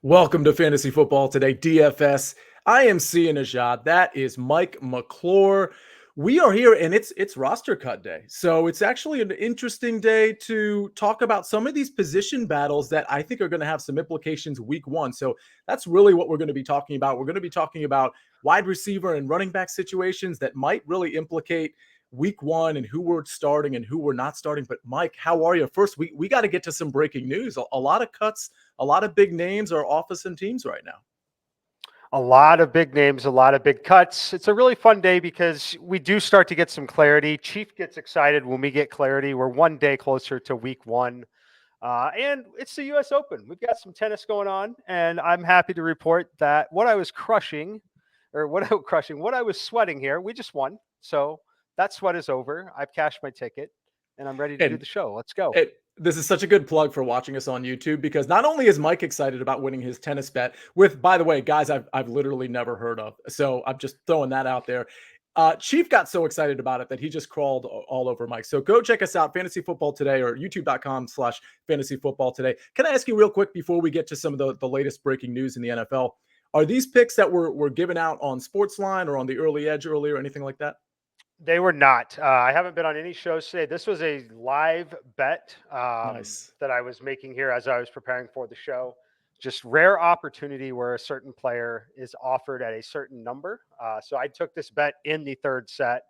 Welcome to Fantasy Football Today, DFS. I am seeing Nejad. That is Mike McClure. We are here, and it's roster cut day. So it's actually an interesting day to talk about some of these position battles that I think are going to have some implications week one. So that's really what we're going to be talking about. We're going to be talking about wide receiver and running back situations that might really implicate week one and who we're starting and who we're not starting. But Mike, how are you? First, we got to get to some breaking news. A lot of cuts, a lot of big names are off of some teams right now. A lot of big names, a lot of big cuts. It's a really fun day because we do start to get some clarity. Chief gets excited when we get clarity. We're one day closer to week one. And it's the U.S. Open. We've got some tennis going on, and I'm happy to report that what I was sweating here, we just won. So that sweat is over. I've cashed my ticket, and I'm ready to do the show. Let's go. This is such a good plug for watching us on YouTube because not only is Mike excited about winning his tennis bet with, by the way, guys I've literally never heard of. So I'm just throwing that out there. Chief got so excited about it that he just crawled all over Mike. So go check us out, Fantasy Football Today or youtube.com/Fantasy Football Today. Can I ask you real quick before we get to some of the latest breaking news in the NFL? Are these picks that were given out on Sportsline or on the Early Edge earlier, anything like that? They were not. I haven't been on any shows today. This was a live bet Nice. that I was making here as I was preparing for the show. Just rare opportunity where a certain player is offered at a certain number. So I took this bet in the third set,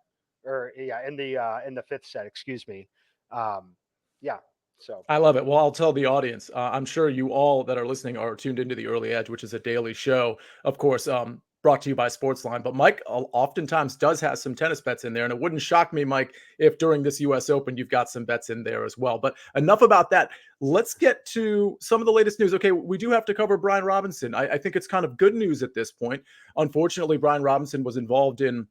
in the fifth set. Excuse me. So I love it. Well, I'll tell the audience. I'm sure you all that are listening are tuned into the Early Edge, which is a daily show, of course, brought to you by Sportsline. But Mike oftentimes does have some tennis bets in there, and it wouldn't shock me, Mike, if during this U.S. Open you've got some bets in there as well. But enough about that. Let's get to some of the latest news. Okay, we do have to cover Brian Robinson. I think it's kind of good news at this point. Unfortunately, Brian Robinson was involved in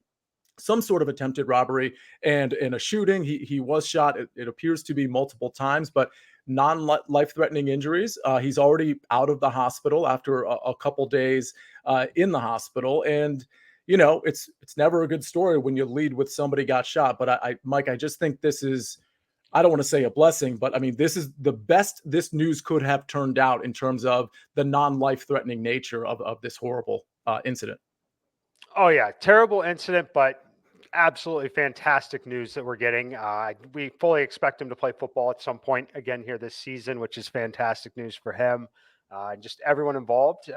some sort of attempted robbery and in a shooting. He was shot. It appears to be multiple times, but non-life-threatening injuries. He's already out of the hospital after a couple days in the hospital. And, you know, it's never a good story when you lead with somebody got shot. But Mike, I just think this is, I don't want to say a blessing, but I mean, this is the best this news could have turned out in terms of the non-life-threatening nature of this horrible incident. Oh, yeah. Terrible incident, but absolutely fantastic news that we're getting. We fully expect him to play football at some point again here this season, which is fantastic news for him. Just everyone involved.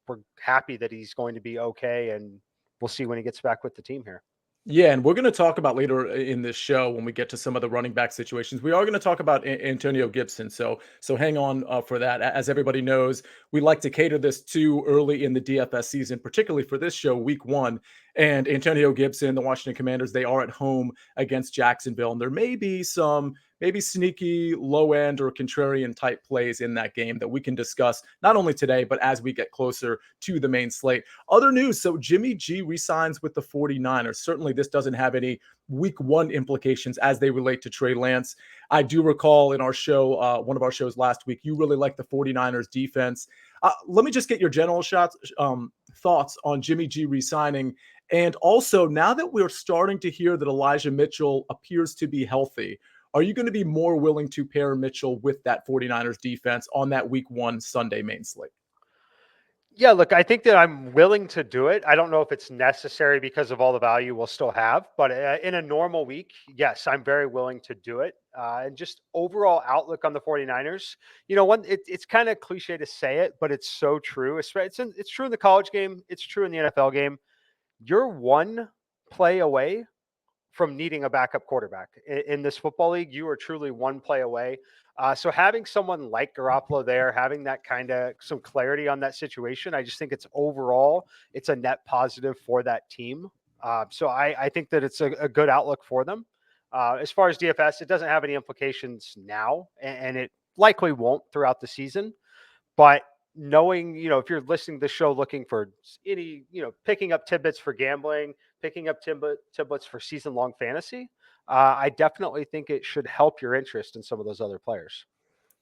We're happy that he's going to be okay, and we'll see when he gets back with the team here. Yeah, and we're going to talk about later in this show when we get to some of the running back situations. We are going to talk about Antonio Gibson, so hang on for that. As everybody knows, we like to cater this too early in the DFS season, particularly for this show, Week 1. And Antonio Gibson, the Washington Commanders, they are at home against Jacksonville, and there may be some maybe sneaky low end or contrarian type plays in that game that we can discuss not only today, but as we get closer to the main slate. Other news. So Jimmy G resigns with the 49ers. Certainly this doesn't have any week one implications as they relate to Trey Lance. I do recall in our show, one of our shows last week, you really liked the 49ers defense. Let me just get your general thoughts on Jimmy G resigning. And also, now that we're starting to hear that Elijah Mitchell appears to be healthy, are you going to be more willing to pair Mitchell with that 49ers defense on that week 1 Sunday main slate? Yeah, look, I think that I'm willing to do it. I don't know if it's necessary because of all the value we'll still have, but in a normal week, yes, I'm very willing to do it. And just overall outlook on the 49ers, you know, it's kind of cliche to say it, but it's so true. It's true in the college game. It's true in the NFL game. You're one play away from needing a backup quarterback in this football league. You are truly one play away. So having someone like Garoppolo there, having that kind of some clarity on that situation, I just think it's a net positive for that team. So I think that it's a good outlook for them. As far as DFS, it doesn't have any implications now, and it likely won't throughout the season. But knowing, you know, if you're listening to the show looking for any, you know, picking up tidbits for gambling, picking up tidbits for season-long fantasy, I definitely think it should help your interest in some of those other players.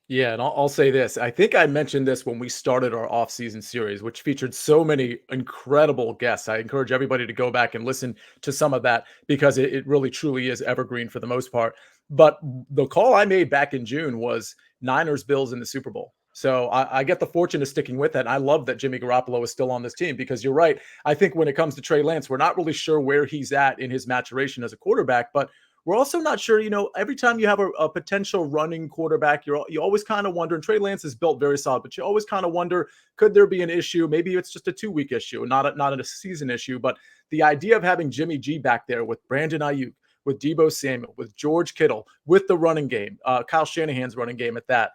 Yeah, and I'll say this. I think I mentioned this when we started our off-season series, which featured so many incredible guests. I encourage everybody to go back and listen to some of that because it really truly is evergreen for the most part. But the call I made back in June was Niners Bills in the Super Bowl. So I get the fortune of sticking with it. And I love that Jimmy Garoppolo is still on this team because you're right. I think when it comes to Trey Lance, we're not really sure where he's at in his maturation as a quarterback, but we're also not sure, every time you have a potential running quarterback, you always kind of wonder, and Trey Lance is built very solid, but you always kind of wonder, could there be an issue? Maybe it's just a 2-week issue, not a season issue. But the idea of having Jimmy G back there with Brandon Ayuk, with Deebo Samuel, with George Kittle, with the running game, Kyle Shanahan's running game at that,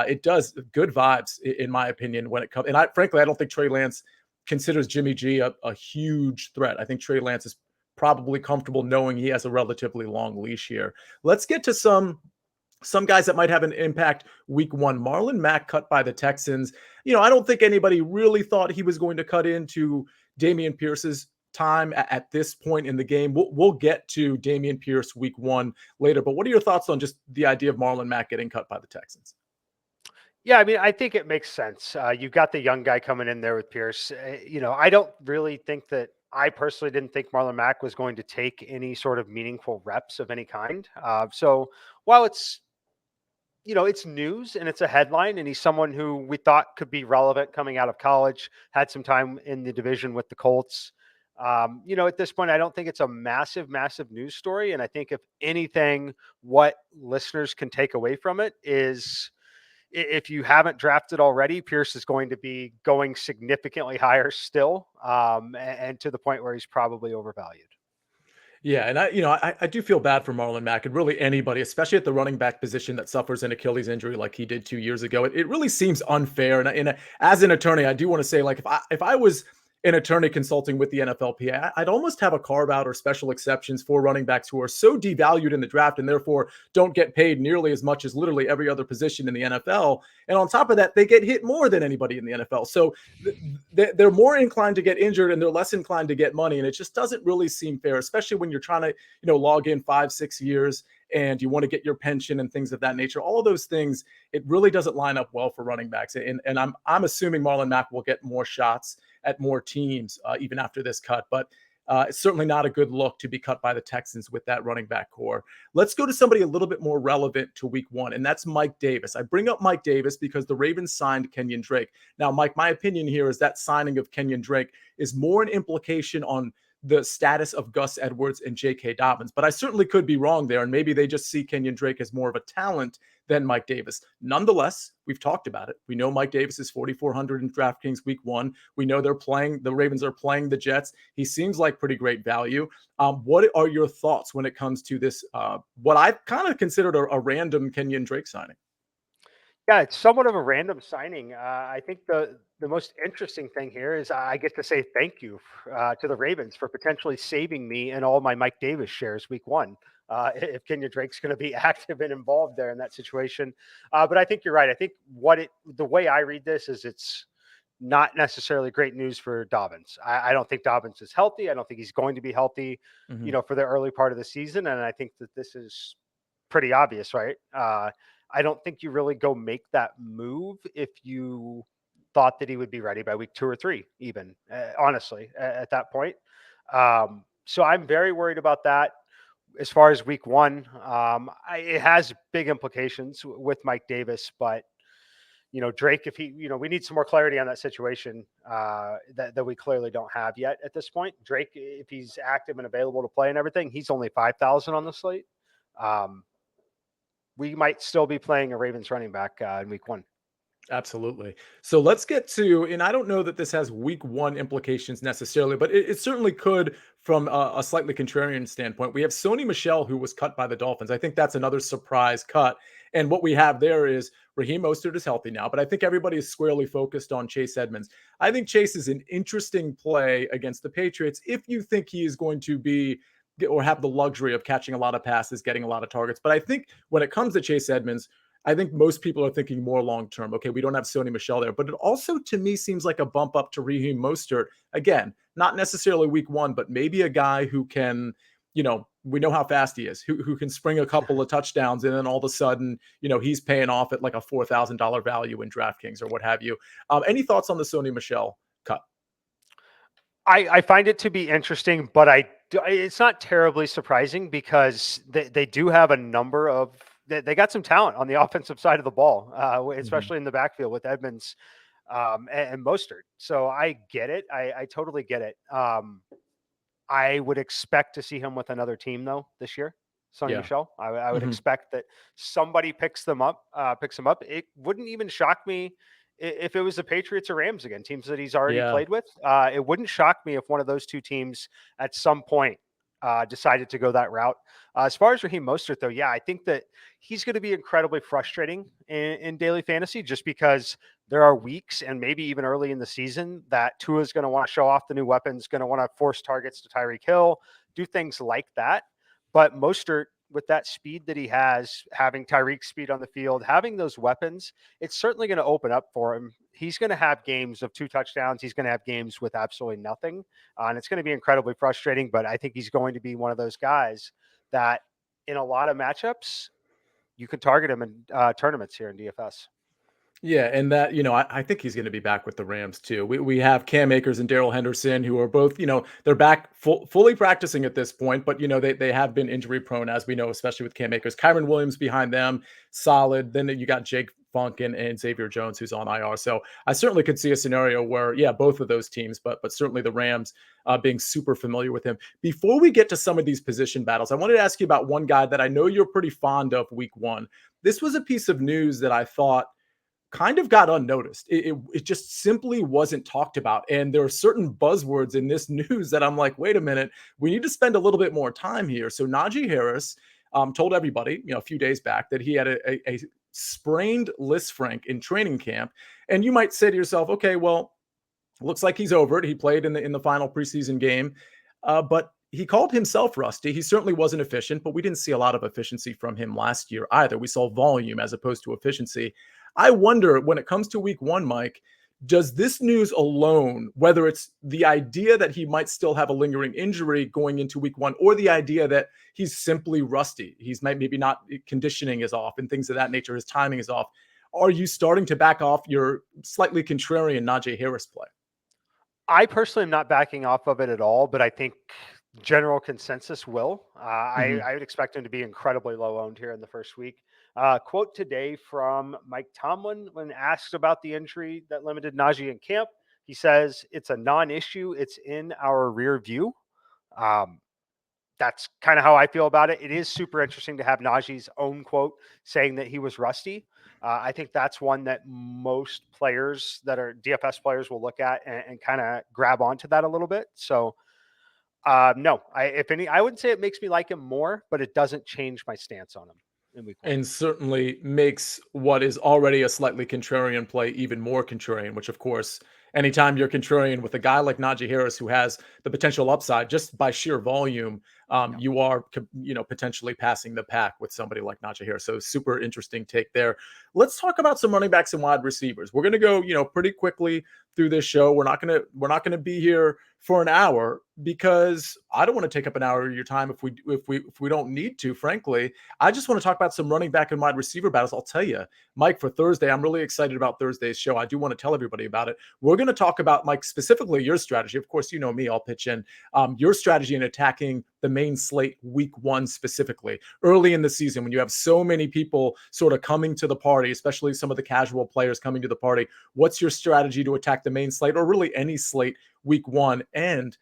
it does good vibes, in my opinion, when it comes. And frankly, I don't think Trey Lance considers Jimmy G a huge threat. I think Trey Lance is probably comfortable knowing he has a relatively long leash here. Let's get to some guys that might have an impact week 1. Marlon Mack cut by the Texans. I don't think anybody really thought he was going to cut into Dameon Pierce's time at this point in the game. We'll get to Dameon Pierce week 1 later, but what are your thoughts on just the idea of Marlon Mack getting cut by the Texans? Yeah, I mean, I think it makes sense. You've got the young guy coming in there with Pierce. I don't really think that I personally didn't think Marlon Mack was going to take any sort of meaningful reps of any kind. So while it's news and it's a headline, and he's someone who we thought could be relevant coming out of college, had some time in the division with the Colts. At this point, I don't think it's a massive, massive news story. And I think if anything, what listeners can take away from it is, if you haven't drafted already, Pierce is going to be going significantly higher still, and to the point where he's probably overvalued. Yeah, and I do feel bad for Marlon Mack and really anybody, especially at the running back position that suffers an Achilles injury like he did 2 years ago. It really seems unfair. And as an attorney, I do want to say, like, if I was an attorney consulting with the NFLPA, I'd almost have a carve out or special exceptions for running backs who are so devalued in the draft and therefore don't get paid nearly as much as literally every other position in the NFL. And on top of that, they get hit more than anybody in the NFL. So they're more inclined to get injured and they're less inclined to get money. And it just doesn't really seem fair, especially when you're trying to, log in 5-6 years and you want to get your pension and things of that nature. All of those things, it really doesn't line up well for running backs. And I'm assuming Marlon Mack will get more shots at more teams even after this cut. But it's certainly not a good look to be cut by the Texans with that running back core. Let's go to somebody a little bit more relevant to week 1, and that's Mike Davis. I bring up Mike Davis because the Ravens signed Kenyon Drake. Now, Mike, my opinion here is that signing of Kenyon Drake is more an implication on the status of Gus Edwards and J.K. Dobbins. But I certainly could be wrong there, and maybe they just see Kenyon Drake as more of a talent than Mike Davis. Nonetheless, we've talked about it. We know Mike Davis is 4,400 in DraftKings week 1. We know the Ravens are playing the Jets. He seems like pretty great value. What are your thoughts when it comes to this, what I've kind of considered a random Kenyon Drake signing? Yeah, it's somewhat of a random signing. I think the most interesting thing here is I get to say thank you to the Ravens for potentially saving me and all my Mike Davis shares week 1. If Kenyon Drake's going to be active and involved there in that situation. But I think you're right. I think the way I read this is it's not necessarily great news for Dobbins. I don't think Dobbins is healthy. I don't think he's going to be healthy, for the early part of the season. And I think that this is pretty obvious, right? I don't think you really go make that move if you thought that he would be ready by week 2 or 3, even honestly, at that point. So I'm very worried about that. As far as week 1, it has big implications with Mike Davis, but Drake, if he, we need some more clarity on that situation that we clearly don't have yet at this point. Drake, if he's active and available to play and everything, he's only 5,000 on the slate. We might still be playing a Ravens running back in week 1. Absolutely. So let's get to, and I don't know that this has week 1 implications necessarily, but it certainly could from a slightly contrarian standpoint. We have Sony Michel, who was cut by the Dolphins. I think that's another surprise cut. And what we have there is Raheem Mostert is healthy now, but I think everybody is squarely focused on Chase Edmonds. I think Chase is an interesting play against the Patriots if you think he is going to be or have the luxury of catching a lot of passes, getting a lot of targets. But I think when it comes to Chase Edmonds, I think most people are thinking more long-term. Okay, we don't have Sony Michel there, but it also to me seems like a bump up to Raheem Mostert. Again, not necessarily week 1, but maybe a guy who can, we know how fast he is, who can spring a couple of touchdowns and then all of a sudden, he's paying off at like a $4,000 value in DraftKings or what have you. Any thoughts on the Sony Michel cut? I find it to be interesting, but it's not terribly surprising because they do have a number of they got some talent on the offensive side of the ball, Mhm. especially in the backfield with Edmonds and Mostert. So I get it. I totally get it. I would expect to see him with another team though this year. Sonny Yeah. Michel. I would Mhm. expect that somebody picks him up. It wouldn't even shock me if it was the Patriots or Rams again, teams that he's already Yeah. played with. It wouldn't shock me if one of those two teams at some point decided to go that route. As far as Raheem Mostert, though, yeah, I think that he's going to be incredibly frustrating in daily fantasy just because there are weeks and maybe even early in the season that Tua is going to want to show off the new weapons, going to want to force targets to Tyreek Hill, do things like that. But Mostert, with that speed that he has, having Tyreek's speed on the field, having those weapons, it's certainly going to open up for him. He's going to have games of 2 touchdowns. He's going to have games with absolutely nothing. And it's going to be incredibly frustrating. But I think he's going to be one of those guys that in a lot of matchups, you can target him in tournaments here in DFS. Yeah, and that, I think he's going to be back with the Rams too. We have Cam Akers and Daryl Henderson, who are both, they're back fully practicing at this point, but they have been injury prone, as we know, especially with Cam Akers. Kyron Williams behind them, solid. Then you got Jake Funk and Xavier Jones, who's on IR. So I certainly could see a scenario where, yeah, both of those teams, but certainly the Rams being super familiar with him. Before we get to some of these position battles, I wanted to ask you about one guy that I know you're pretty fond of week one. This was a piece of news that I thought kind of got unnoticed. It just simply wasn't talked about. And there are certain buzzwords in this news that I'm like, wait a minute, we need to spend a little bit more time here. So Najee Harris told everybody, a few days back that he had a sprained lisfranc in training camp. And you might say to yourself, okay, well, looks like he's over it. He played in the final preseason game, but he called himself rusty. He certainly wasn't efficient, but we didn't see a lot of efficiency from him last year either. We saw volume as opposed to efficiency. I wonder when it comes to week one, Mike, does this news alone, whether it's the idea that he might still have a lingering injury going into week one, or the idea that he's simply rusty, he's maybe not conditioning is off and things of that nature, his timing is off. Are you starting to back off your slightly contrarian Najee Harris play? I personally am not backing off of it at all, but I think general consensus will. I would expect him to be incredibly low owned here in the first week. Quote today from Mike Tomlin when asked about the injury that limited Najee in camp. He says, "It's a non issue, it's in our rear view." Um, that's kind of how I feel about it. It is super interesting to have Najee's own quote saying that he was rusty. I think that's one that most players that are DFS players will look at and kind of grab onto that a little bit. So, no, if any, I wouldn't say it makes me like him more, but it doesn't change my stance on him in week one. And certainly makes what is already a slightly contrarian play even more contrarian, which, of course, anytime you're contrarian with a guy like Najee Harris, who has the potential upside just by sheer volume, Yeah. you are, potentially passing the pack with somebody like Najee Harris. So super interesting take there. Let's talk about some running backs and wide receivers. We're going to go, pretty quickly through this show. We're not going to be here for an hour because I don't want to take up an hour of your time if we don't need to, frankly. I just want to talk about some running back and wide receiver battles. I'll tell you, Mike, for Thursday, I'm really excited about Thursday's show. I do want to tell everybody about it. We're going to talk about, Mike, specifically your strategy. Of course, you know me, I'll pitch in your strategy in attacking the main slate week one specifically early in the season when you have so many people sort of coming to the party, especially some of the casual players coming to the party. What's your strategy to attack the main slate or really any slate week one? And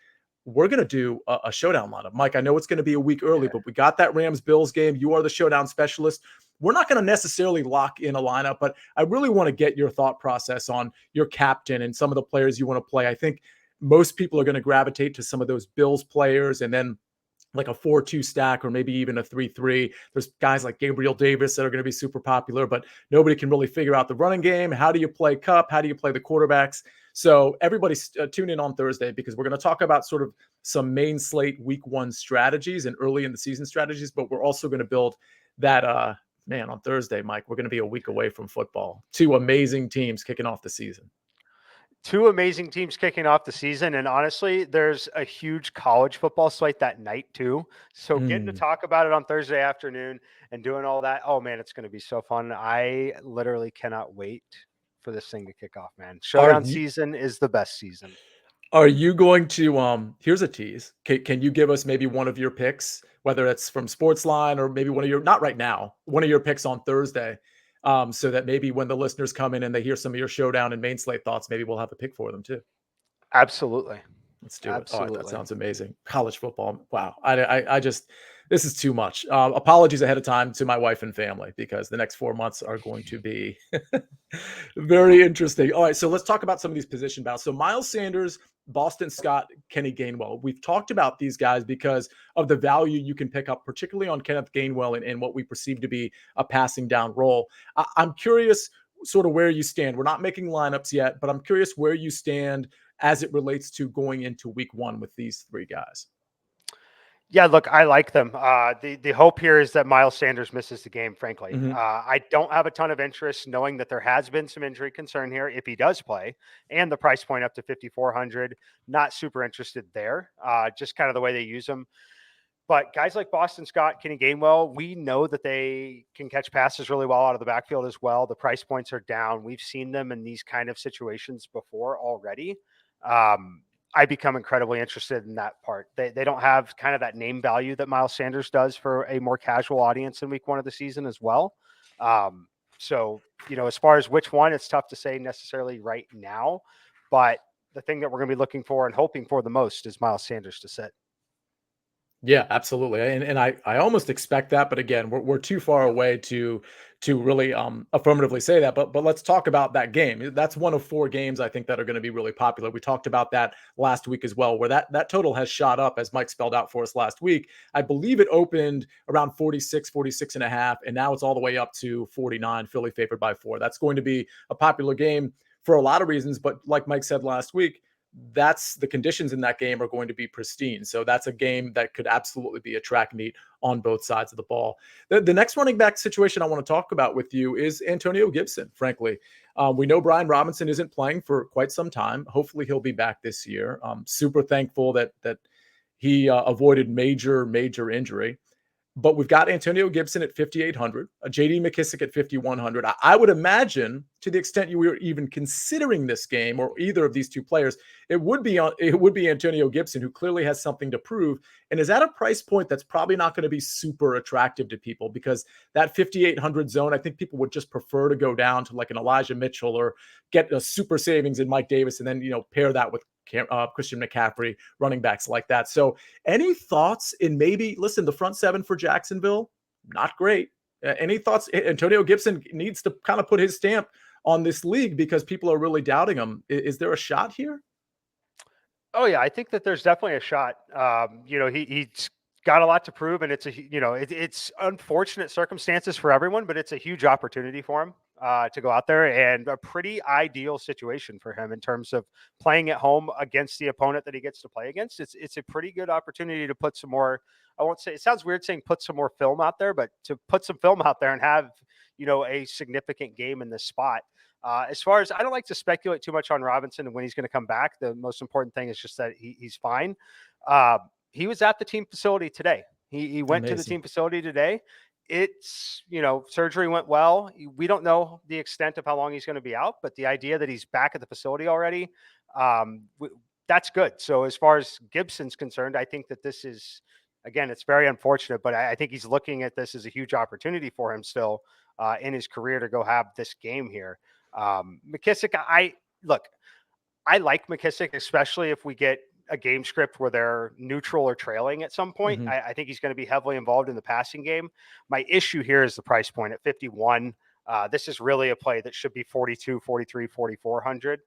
we're going to do a showdown lineup. Mike, I know it's going to be a week early, but we got that Rams-Bills game. You are the showdown specialist. We're not going to necessarily lock in a lineup, but I really want to get your thought process on your captain and some of the players you want to play. I think most people are going to gravitate to some of those Bills players and then like a 4-2 stack or maybe even a 3-3. There's guys like Gabriel Davis that are going to be super popular, but nobody can really figure out the running game. How do you play Cup? How do you play the quarterbacks? So everybody tune in on Thursday because we're going to talk about sort of some main slate week one strategies and early in the season strategies, but we're also going to build that man on Thursday, Mike, we're going to be a week away from football. Two amazing teams kicking off the season. Two amazing teams kicking off the season. And honestly, there's a huge college football slate that night, too. So getting to Mm. talk about it on Thursday afternoon and doing all that, oh man, it's going to be so fun. I literally cannot wait for this thing to kick off, man. Are Showdown you season is the best season. Are you going to here's a tease. Can you give us maybe one of your picks, whether it's from Sportsline or maybe one of your not right now, one of your picks on Thursday, so that maybe when the listeners come in and they hear some of your showdown and main slate thoughts, maybe we'll have a pick for them too. Absolutely. Let's do it. All right, that Absolutely. sounds amazing. College football. Wow. I just this is too much. Apologies ahead of time to my wife and family because the next 4 months are going to be very interesting. All right, so let's talk about some of these position battles. So Miles Sanders, Boston Scott, Kenny Gainwell. We've talked about these guys because of the value you can pick up, particularly on Kenneth Gainwell and what we perceive to be a passing down role. I'm curious sort of where you stand. We're not making lineups yet, but I'm curious where you stand as it relates to going into week one with these three guys. Yeah, look, I like them. The hope here is that Miles Sanders misses the game. Frankly, Mhm. I don't have a ton of interest, knowing that there has been some injury concern here if he does play, and the price point up to 5,400. Not super interested there. Just kind of the way they use them. But guys like Boston Scott, Kenny Gainwell, we know that they can catch passes really well out of the backfield as well. The price points are down. We've seen them in these kind of situations before already. I become incredibly interested in that part. They don't have kind of that name value that Miles Sanders does for a more casual audience in week one of the season as well. So, as far as which one, it's tough to say necessarily right now. But the thing that we're going to be looking for and hoping for the most is Miles Sanders to sit. Yeah, absolutely. And I almost expect that, but again, we're too far Yeah. away to really affirmatively say that. But let's talk about that game. That's one of four games I think that are going to be really popular. We talked about that last week as well, where that total has shot up as Mike spelled out for us last week. I believe it opened around 46 and a half, and now it's all the way up to 49, Philly favored by 4. That's going to be a popular game for a lot of reasons, but like Mike said last week, that's the conditions in that game are going to be pristine. So that's a game that could absolutely be a track meet on both sides of the ball. The next running back situation I want to talk about with you is Antonio Gibson, frankly. We know Brian Robinson isn't playing for quite some time. Hopefully he'll be back this year. Super thankful that he avoided major injury. But we've got Antonio Gibson at 5,800, a JD McKissic at 5,100. I would imagine, to the extent you were even considering this game or either of these two players, it would be Antonio Gibson, who clearly has something to prove and is at a price point that's probably not going to be super attractive to people because that 5,800 zone, I think people would just prefer to go down to like an Elijah Mitchell or get a super savings in Mike Davis and then pair that with Christian McCaffrey, running backs like that. So any thoughts in maybe, listen, the front seven for Jacksonville, not great. Any thoughts? Antonio Gibson needs to kind of put his stamp on this league because people are really doubting him. Is there a shot here? Oh yeah, I think that there's definitely a shot. He's got a lot to prove, and it's unfortunate circumstances for everyone, but it's a huge opportunity for him to go out there, and a pretty ideal situation for him in terms of playing at home against the opponent that he gets to play against. It's a pretty good opportunity to put some more. I won't say it sounds weird saying put some more film out there, but to put some film out there and have a significant game in this spot. As far as I don't like to speculate too much on Robinson and when he's going to come back. The most important thing is just that he's fine. Uh, he was at the team facility today. He went to the Amazing. team facility today. It's, surgery went well. We don't know the extent of how long he's going to be out, but the idea that he's back at the facility already, that's good. So as far as Gibson's concerned, I think that this is, again, it's very unfortunate, but I think he's looking at this as a huge opportunity for him still in his career to go have this game here. McKissic, I like McKissic, especially if we get a game script where they're neutral or trailing at some point. Mhm. I think he's going to be heavily involved in the passing game. My issue here is the price point at 51. This is really a play that should be 42, 43, 4,400.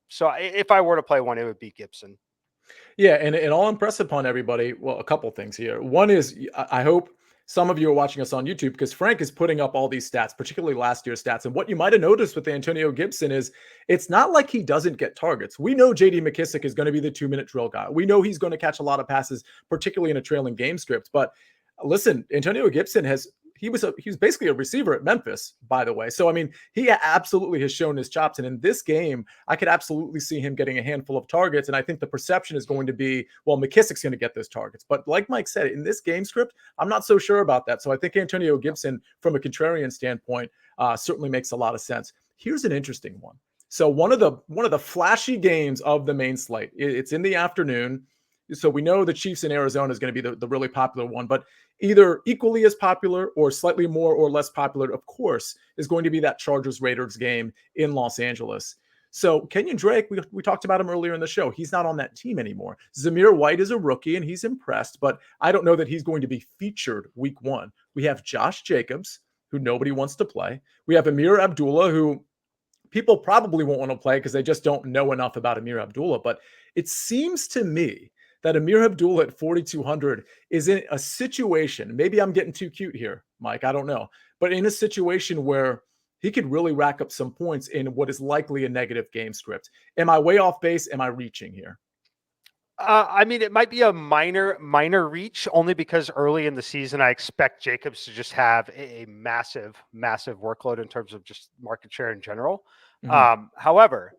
So if I were to play one, it would be Gibson. Yeah, and I'll impress upon everybody. Well, a couple things here. One is I hope some of you are watching us on YouTube because Frank is putting up all these stats, particularly last year's stats. And what you might have noticed with Antonio Gibson is it's not like he doesn't get targets. We know JD McKissic is going to be the 2-minute drill guy. We know he's going to catch a lot of passes, particularly in a trailing game script. But listen, Antonio Gibson he was basically a receiver at Memphis, by the way. So I mean, he absolutely has shown his chops. And in this game, I could absolutely see him getting a handful of targets. And I think the perception is going to be, well, McKissic's going to get those targets. But like Mike said, in this game script, I'm not so sure about that. So I think Antonio Gibson, from a contrarian standpoint, certainly makes a lot of sense. Here's an interesting one. So one of the flashy games of the main slate. It's in the afternoon. So we know the Chiefs in Arizona is going to be the really popular one, but either equally as popular or slightly more or less popular, of course, is going to be that Chargers Raiders game in Los Angeles. So Kenyon Drake, we talked about him earlier in the show. He's not on that team anymore. Zamir White is a rookie and he's impressed, but I don't know that he's going to be featured week one. We have Josh Jacobs, who nobody wants to play. We have Amir Abdullah, who people probably won't want to play because they just don't know enough about Amir Abdullah. But it seems to me that Amir Abdullah at 4,200 is in a situation. Maybe I'm getting too cute here, Mike. I don't know. But in a situation where he could really rack up some points in what is likely a negative game script. Am I way off base? Am I reaching here? I mean, it might be a minor reach only because early in the season, I expect Jacobs to just have a massive workload in terms of just market share in general. Mhm. However,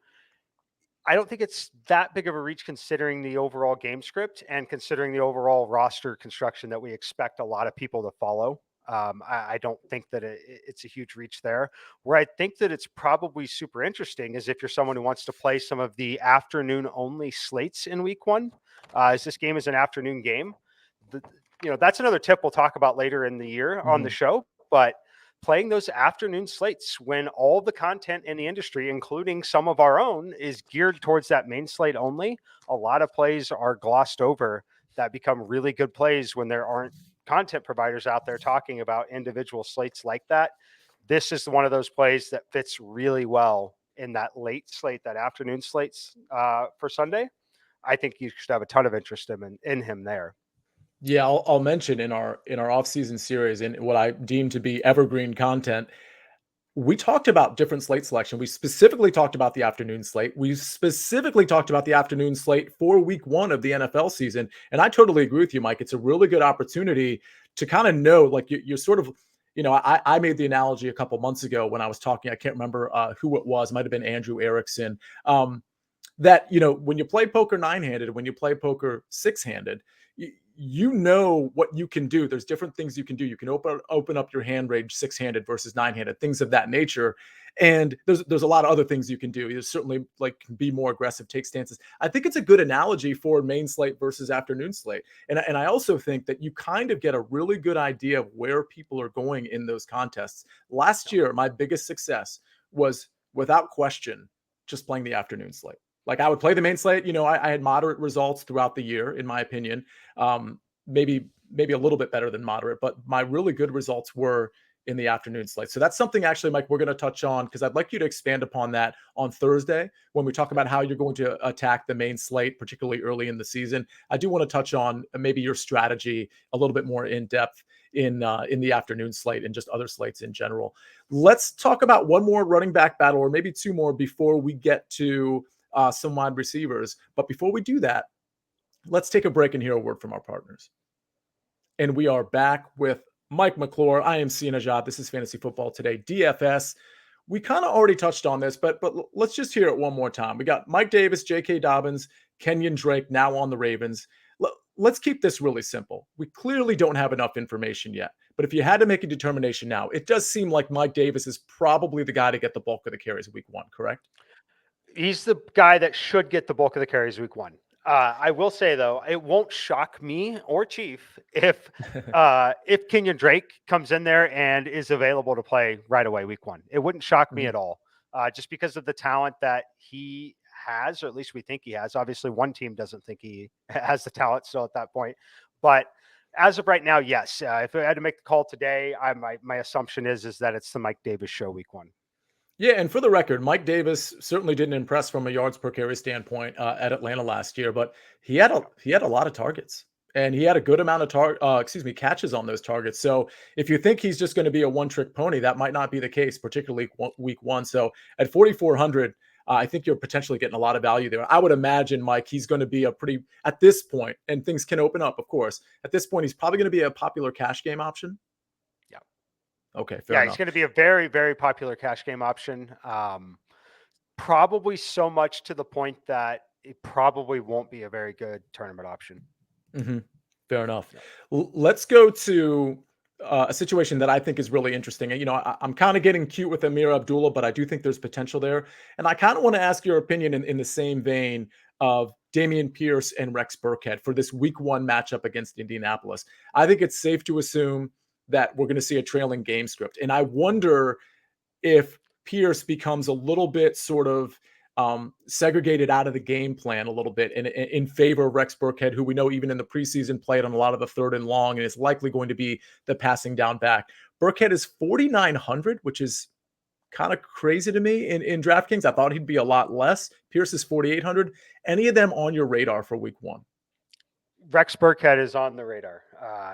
I don't think it's that big of a reach considering the overall game script and considering the overall roster construction that we expect a lot of people to follow. I don't think that it's a huge reach there. Where I think that it's probably super interesting is if you're someone who wants to play some of the afternoon only slates in week one, as this game is an afternoon game. The, that's another tip we'll talk about later in the year on the Mhm. show. But playing those afternoon slates when all the content in the industry, including some of our own, is geared towards that main slate only, a lot of plays are glossed over that become really good plays when there aren't content providers out there talking about individual slates like that. This is one of those plays that fits really well in that late slate, that afternoon slates for Sunday. I think you should have a ton of interest in him there. Yeah, I'll mention in our off-season series in what I deem to be evergreen content. We talked about different slate selection. We specifically talked about the afternoon slate. We specifically talked about the afternoon slate for week one of the NFL season. And I totally agree with you, Mike. It's a really good opportunity to kind of know, like you're sort of, I made the analogy a couple months ago when I was talking. I can't remember who it was. It might have been Andrew Erickson. That when you play poker nine-handed, when you play poker six-handed, you know what you can do. There's different things you can do. You can open up your hand range six-handed versus nine-handed, things of that nature. And there's a lot of other things you can do. You certainly like be more aggressive, take stances. I think it's a good analogy for main slate versus afternoon slate. And I also think that you kind of get a really good idea of where people are going in those contests. Last year, my biggest success was without question just playing the afternoon slate. Like I would play the main slate. I had moderate results throughout the year, in my opinion. Maybe a little bit better than moderate, but my really good results were in the afternoon slate. So that's something actually, Mike, we're going to touch on because I'd like you to expand upon that on Thursday when we talk about how you're going to attack the main slate, particularly early in the season. I do want to touch on maybe your strategy a little bit more in depth in the afternoon slate and just other slates in general. Let's talk about one more running back battle, or maybe two more before we get to some wide receivers. But before we do that, let's take a break and hear a word from our partners. And we are back with Mike McClure. I am Nejad. This is Fantasy Football Today, DFS. We kind of already touched on this, but let's just hear it one more time. We got Mike Davis, J.K. Dobbins, Kenyon Drake now on the Ravens. Let's keep this really simple. We clearly don't have enough information yet, but if you had to make a determination now, it does seem like Mike Davis is probably the guy to get the bulk of the carries week one, correct? He's the guy that should get the bulk of the carries week one. I will say though, it won't shock me or Chief if Kenyon Drake comes in there and is available to play right away week one. It wouldn't shock me Mhm. at all, just because of the talent that he has, or at least we think he has. Obviously, one team doesn't think he has the talent still at that point, but as of right now, yes. If I had to make the call today, my assumption is that it's the Mike Davis show week one. Yeah, and for the record, Mike Davis certainly didn't impress from a yards per carry standpoint at Atlanta last year, but he had a lot of targets and he had a good amount of catches on those targets. So if you think he's just going to be a one-trick pony, that might not be the case, particularly week one. So at 4,400, I think you're potentially getting a lot of value there. I would imagine, Mike, he's going to be at this point, and things can open up, of course. At this point, he's probably going to be a popular cash game option. Yeah. Okay, fair Yeah, he's enough. going to be a very, very popular cash game option. Probably so much to the point that it probably won't be a very good tournament option. Mhm. Fair enough. Yeah. Let's go to a situation that I think is really interesting. And, I'm kind of getting cute with Amir Abdullah, but I do think there's potential there. And I kind of want to ask your opinion in the same vein of Dameon Pierce and Rex Burkhead for this week 1 matchup against Indianapolis. I think it's safe to assume that we're going to see a trailing game script. And I wonder if Pierce becomes a little bit sort of segregated out of the game plan a little bit in favor of Rex Burkhead, who we know even in the preseason played on a lot of the 3rd and long and is likely going to be the passing down back. Burkhead is 4,900, which is kind of crazy to me in DraftKings. I thought he'd be a lot less. Pierce is 4,800. Any of them on your radar for week 1? Rex Burkhead is on the radar.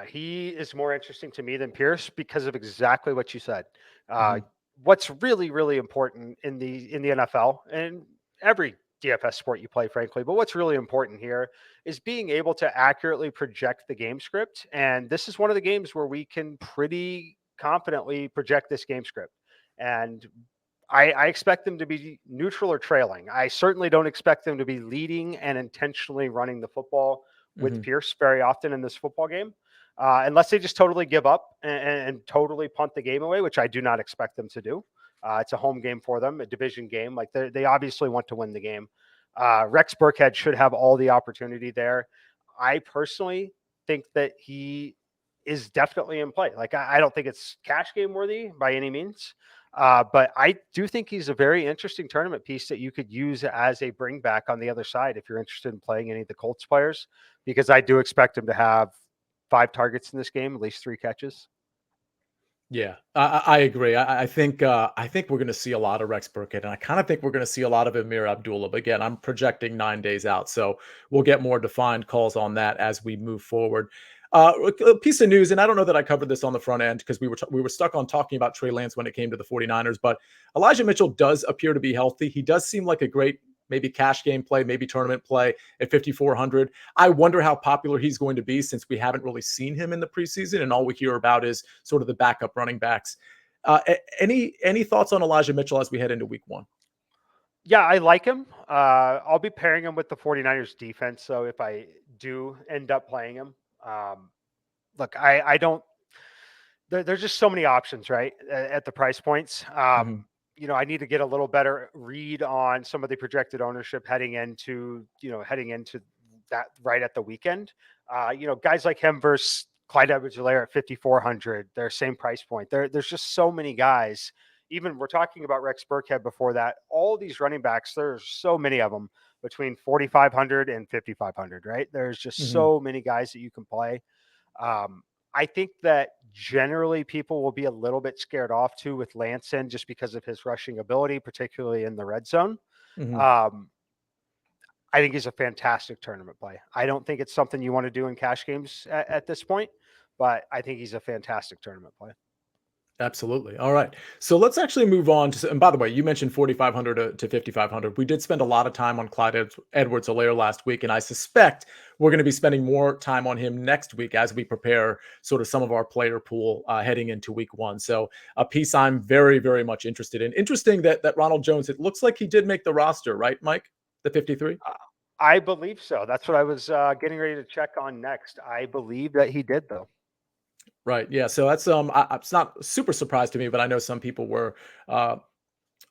He is more interesting to me than Pierce because of exactly what you said. Mm-hmm. What's really, really important in the NFL and every DFS sport you play, frankly, but what's really important here is being able to accurately project the game script. And this is one of the games where we can pretty confidently project this game script. And I expect them to be neutral or trailing. I certainly don't expect them to be leading and intentionally running the football with Mm-hmm. Pierce very often in this football game, unless they just totally give up and totally punt the game away, which I do not expect them to do. It's a home game for them, a division game. Like they obviously want to win the game. Rex Burkhead should have all the opportunity there. I personally think that he is definitely in play. Like I don't think it's cash game worthy by any means. But I do think he's a very interesting tournament piece that you could use as a bring back on the other side if you're interested in playing any of the Colts players, because I do expect him to have 5 targets in this game, at least 3 catches. Yeah, I agree. I think we're going to see a lot of Rex Burkhead, and I kind of think we're going to see a lot of Amir Abdullah. But again, I'm projecting 9 days out, so we'll get more defined calls on that as we move forward. A piece of news, and I don't know that I covered this on the front end because we were stuck on talking about Trey Lance when it came to the 49ers, but Elijah Mitchell does appear to be healthy. He does seem like a great maybe cash game play, maybe tournament play at 5,400. I wonder how popular he's going to be since we haven't really seen him in the preseason, and all we hear about is sort of the backup running backs. Any thoughts on Elijah Mitchell as we head into week 1? Yeah, I like him. I'll be pairing him with the 49ers defense. So if I do end up playing him, look, I don't, there's just so many options, right? At the price points. Mhm. I need to get a little better read on some of the projected ownership heading into that right at the weekend. Guys like him versus Clyde Edwards-Helaire at 5,400, their same price point. There's just so many guys. Even we're talking about Rex Burkhead before that. All these running backs, there's so many of them between 4,500 and 5,500, right? There's just Mhm. so many guys that you can play. Um, I think that generally people will be a little bit scared off too with Lanson just because of his rushing ability, particularly in the red zone. Mhm. Um, I think he's a fantastic tournament play. I don't think it's something you want to do in cash games at this point, but I think he's a fantastic tournament play. Absolutely. All right. So let's actually move on to, and by the way, you mentioned 4,500 to 5,500. We did spend a lot of time on Clyde Edwards-Helaire last week, and I suspect we're going to be spending more time on him next week as we prepare sort of some of our player pool heading into week 1. So a piece I'm very, very much interested in. Interesting that Ronald Jones, it looks like he did make the roster, right, Mike? The 53? Uh, I believe so. That's what I was getting ready to check on next. I believe that he did, though. Right. Yeah. So that's it's not super surprised to me, but I know some people were uh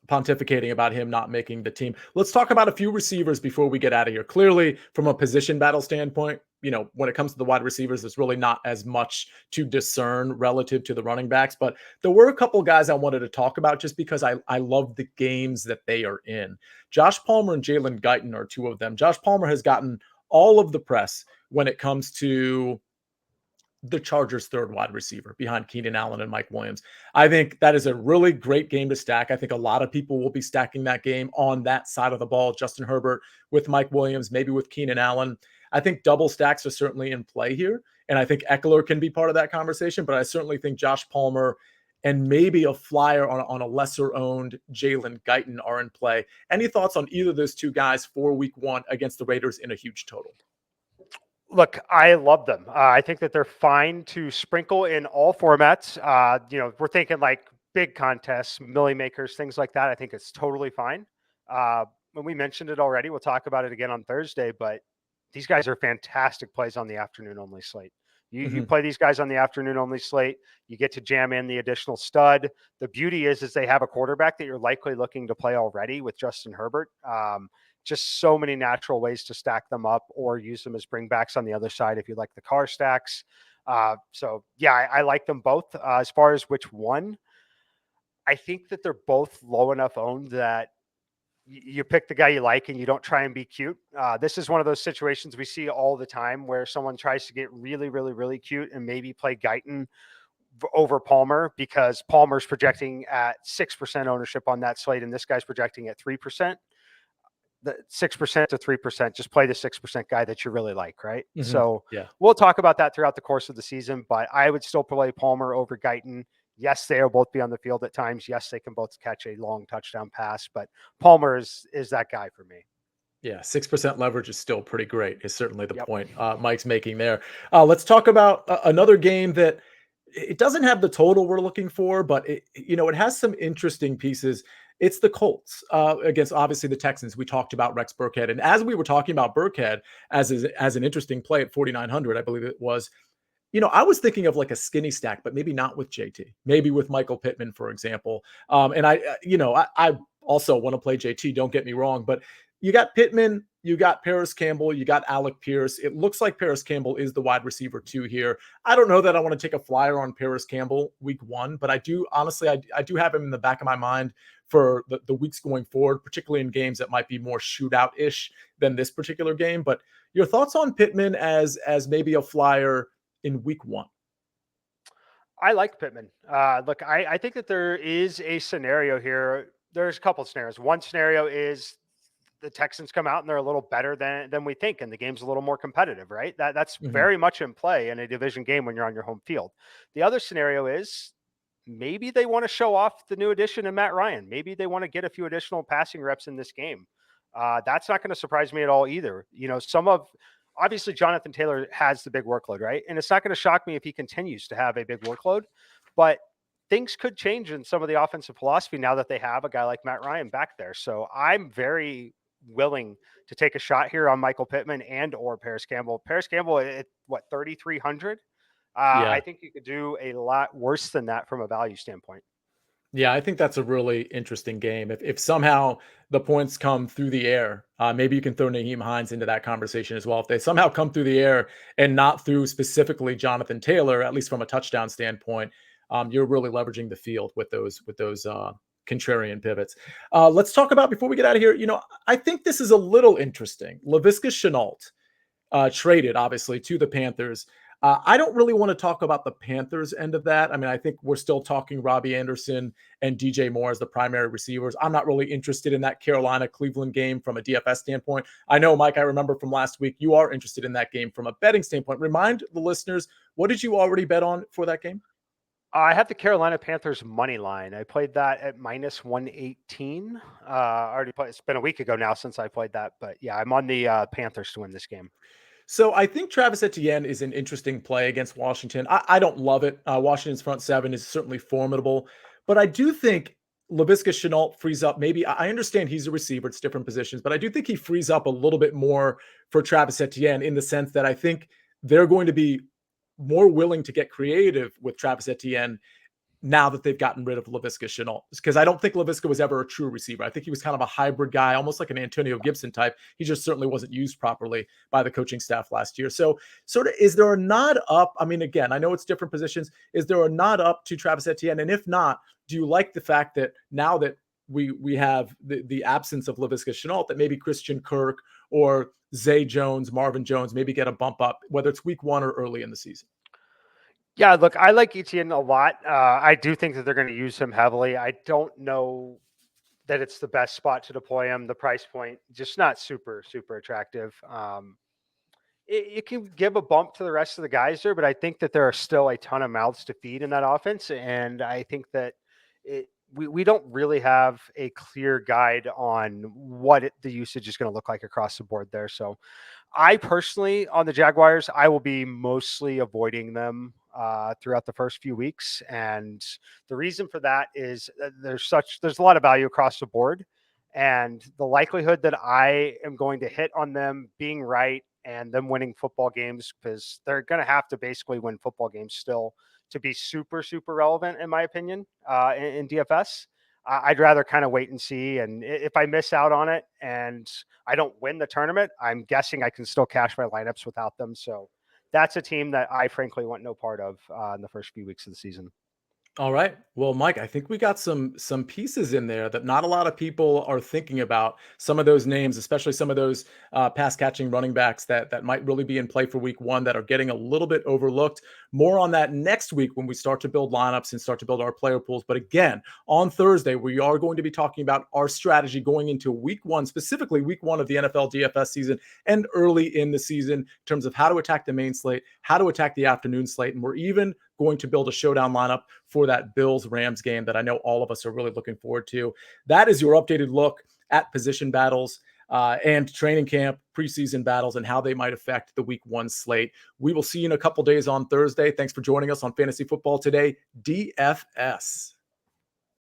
pontificating about him not making the team. Let's talk about a few receivers before we get out of here. Clearly, from a position battle standpoint, when it comes to the wide receivers, there's really not as much to discern relative to the running backs. But there were a couple guys I wanted to talk about just because I love the games that they are in. Josh Palmer and Jalen Guyton are 2 of them. Josh Palmer has gotten all of the press when it comes to the Chargers' 3rd wide receiver behind Keenan Allen and Mike Williams. I think that is a really great game to stack. I think a lot of people will be stacking that game on that side of the ball. Justin Herbert with Mike Williams, maybe with Keenan Allen. I think double stacks are certainly in play here. And I think Eckler can be part of that conversation, but I certainly think Josh Palmer and maybe a flyer on a lesser owned Jalen Guyton are in play. Any thoughts on either of those 2 guys for week 1 against the Raiders in a huge total? Look, I love them. I think that they're fine to sprinkle in all formats. We're thinking like big contests, millie makers, things like that. I think it's totally fine. When we mentioned it already, we'll talk about it again on Thursday, but these guys are fantastic plays on the afternoon only slate. You play these guys on the afternoon only slate. You get to jam in the additional stud. The beauty is they have a quarterback that you're likely looking to play already with Justin Herbert. Just so many natural ways to stack them up or use them as bringbacks on the other side if you like the car stacks. So yeah, I like them both. As far as which one, I think that they're both low enough owned that you pick the guy you like and you don't try and be cute. This is one of those situations we see all the time where someone tries to get really, really, really cute and maybe play Guyton over Palmer because Palmer's projecting at 6% ownership on that slate and this guy's projecting at 3%. The 6% to 3%, just play the 6% guy that you really like, right? So Yeah. we'll talk about that throughout the course of the season, but I would still play Palmer over Guyton. Yes, they'll both be on the field at times. Yes, they can both catch a long touchdown pass, but Palmer is that guy for me. Yeah, 6% leverage is still pretty great, is certainly the Yep. point Mike's making there. Let's talk about another game that it doesn't have the total we're looking for, but it has some interesting pieces. It's the Colts against obviously the Texans. We talked about Rex Burkhead, and as we were talking about Burkhead as an interesting play at 4,900, I believe it was. I was thinking of like a skinny stack, but maybe not with JT, maybe with Michael Pittman, for example. And I also want to play JT. Don't get me wrong, but you got Pittman, you got Paris Campbell, you got Alec Pierce. It looks like Paris Campbell is the wide receiver 2 here. I don't know that I want to take a flyer on Paris Campbell week 1, but I do honestly, I do have him in the back of my mind for the weeks going forward, particularly in games that might be more shootout-ish than this particular game. But your thoughts on Pittman as maybe a flyer in week 1? I like Pittman. Look, I think that there is a scenario here. There's a couple of scenarios. One scenario is the Texans come out and they're a little better than we think, and the game's a little more competitive, right? That's very much in play in a division game when you're on your home field. The other scenario is maybe they want to show off the new addition in Matt Ryan. Maybe they want to get a few additional passing reps in this game. That's not going to surprise me at all either. Obviously Jonathan Taylor has the big workload, right? And it's not going to shock me if he continues to have a big workload, but things could change in some of the offensive philosophy now that they have a guy like Matt Ryan back there. So I'm very willing to take a shot here on Michael Pittman and or Paris Campbell. Paris Campbell at what, 3,300? Yeah. I think you could do a lot worse than that from a value standpoint. Yeah, I think that's a really interesting game. If somehow the points come through the air, maybe you can throw Nyheim Hines into that conversation as well. If they somehow come through the air and not through specifically Jonathan Taylor, at least from a touchdown standpoint, you're really leveraging the field with those contrarian pivots. Let's talk about, before we get out of here, I think this is a little interesting. Laviska Shenault traded obviously to the Panthers. I don't really want to talk about the Panthers end of that. I mean, I think we're still talking Robbie Anderson and DJ Moore as the primary receivers. I'm not really interested in that Carolina-Cleveland game from a DFS standpoint. I know, Mike, I remember from last week, you are interested in that game from a betting standpoint. Remind the listeners, what did you already bet on for that game? I have the Carolina Panthers money line. I played that at minus 118. Already played. It's been a week ago now since I played that, but yeah, I'm on the Panthers to win this game. So I think Travis Etienne is an interesting play against Washington. I don't love it. Washington's front seven is certainly formidable, but I do think Laviska Shenault frees up. Maybe I understand he's a receiver; it's different positions, but I do think he frees up a little bit more for Travis Etienne in the sense that I think they're going to be more willing to get creative with Travis Etienne now that they've gotten rid of Laviska Shenault. Because I don't think Laviska was ever a true receiver. I think he was kind of a hybrid guy, almost like an Antonio Gibson type. He just certainly wasn't used properly by the coaching staff last year. So sort of, is there a nod up? I mean, again, I know it's different positions. Is there a nod up to Travis Etienne? And if not, do you like the fact that now that we have the absence of Laviska Shenault, that maybe Christian Kirk or Zay Jones, Marvin Jones, maybe get a bump up, whether it's week 1 or early in the season? Yeah, look, I like Etienne a lot. I do think that they're going to use him heavily. I don't know that it's the best spot to deploy him. The price point, just not super, super attractive. It can give a bump to the rest of the guys there, but I think that there are still a ton of mouths to feed in that offense. And I think that we don't really have a clear guide on what the usage is going to look like across the board there. So I personally, on the Jaguars, I will be mostly avoiding them throughout the first few weeks. And the reason for that is there's a lot of value across the board. And the likelihood that I am going to hit on them being right and them winning football games, because they're going to have to basically win football games still to be super, super relevant, in my opinion, in DFS. I'd rather kind of wait and see. And if I miss out on it and I don't win the tournament, I'm guessing I can still cash my lineups without them. So that's a team that I frankly want no part of in the first few weeks of the season. All right. Well, Mike, I think we got some pieces in there that not a lot of people are thinking about. Some of those names, especially some of those pass catching running backs that might really be in play for week one, that are getting a little bit overlooked. More on that next week when we start to build lineups and start to build our player pools. But again, on Thursday, we are going to be talking about our strategy going into week one, specifically week one of the NFL DFS season and early in the season, in terms of how to attack the main slate, how to attack the afternoon slate. And we're even going to build a showdown lineup for that Bills-Rams game that I know all of us are really looking forward to. That is your updated look at position battles and training camp, preseason battles, and how they might affect the week one slate. We will see you in a couple days on Thursday. Thanks for joining us on Fantasy Football Today, DFS.